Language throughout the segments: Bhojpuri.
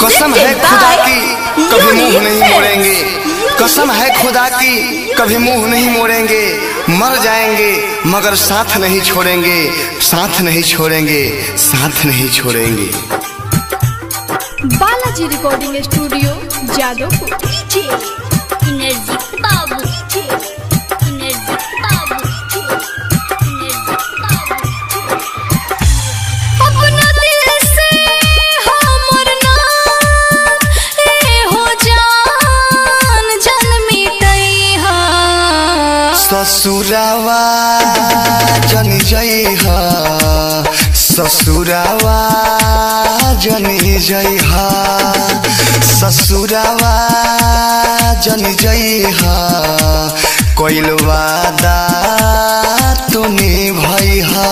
कसम है खुदा की कभी मुंह नहीं मोड़ेंगे, कसम है खुदा की कभी मुंह नहीं मोड़ेंगे। मर जाएंगे मगर साथ नहीं छोड़ेंगे, साथ नहीं छोड़ेंगे, साथ नहीं छोड़ेंगे। Balaji recording studio Jadavpur. ससुरावा जनी जइहा, ससुरावा जनी जइहा, ससुरावा जनी जइहा, कोइल वादा तू निभइहा।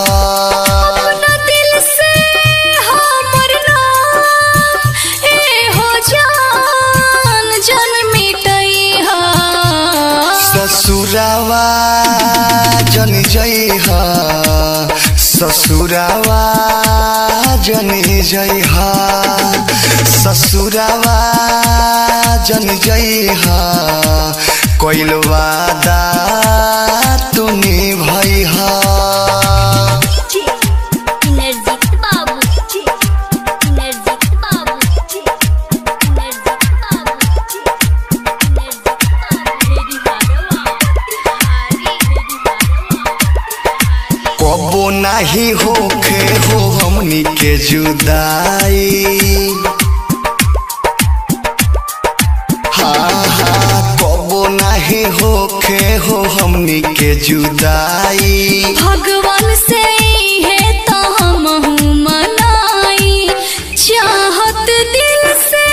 ससुरावा जनी जइहा, ससुरावा जनी जइहा, ससुरावा जनी जइहा, कोइल वादा तू निभइहा। कबो नहीं होखे हो हमनी के जुदाई, हाँ हाँ कबो नहीं होखे हो हमनी के जुदाई। भगवान से है तो हम मनाई, चाहत दिल से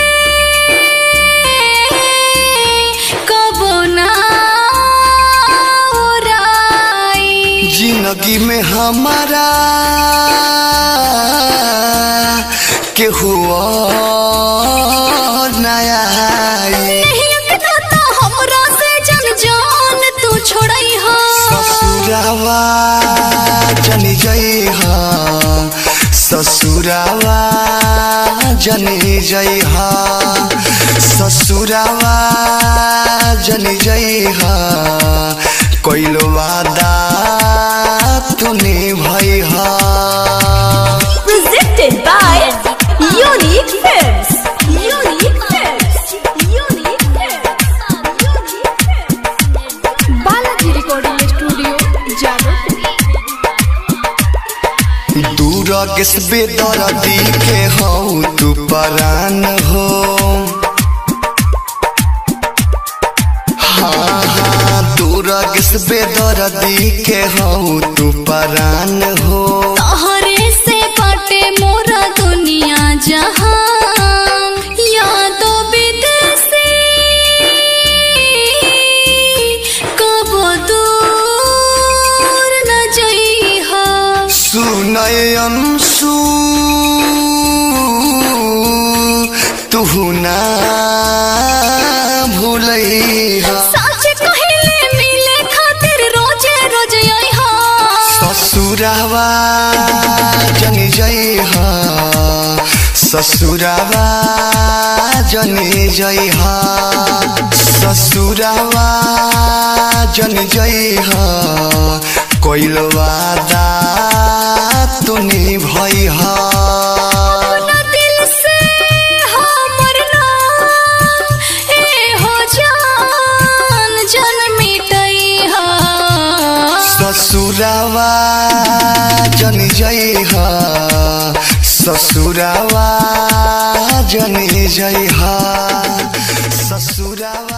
कबो ना उड़ाई। जिंदगी में हमारा केहू नया हमरा से जन जान तू छोड़ई हो। ससुरावा जनी जइहा, ससुरावा जनी जइहा, ससुरावा जनी जइहा, कोइल वादा तू निभइहा। Presented by Unique Films. Unique Films. Unique Films. Balaji recording studio Jadavpur. दूर किस बेदर्दी के हो तू परान हो, हाँ हाँ दूर किस बेदर्दी के हो तू परान हो। तोहरे से बाटे मोरा दुनिया जहान, यादो विदेशी कबो दूर न जइहा। सुनय अंशु तू ना भूलइहा, सच कहिले मिले खातिर रोजे रोज आइहा। ससुरावा जनी जइहा, ससुरावा जनी जइहा, ससुरावा जनी जइहा, कोइल वादा तू निभइहा। ससुरावा जनी जइहा, ससुरावा जनी जइहा, ससुरावा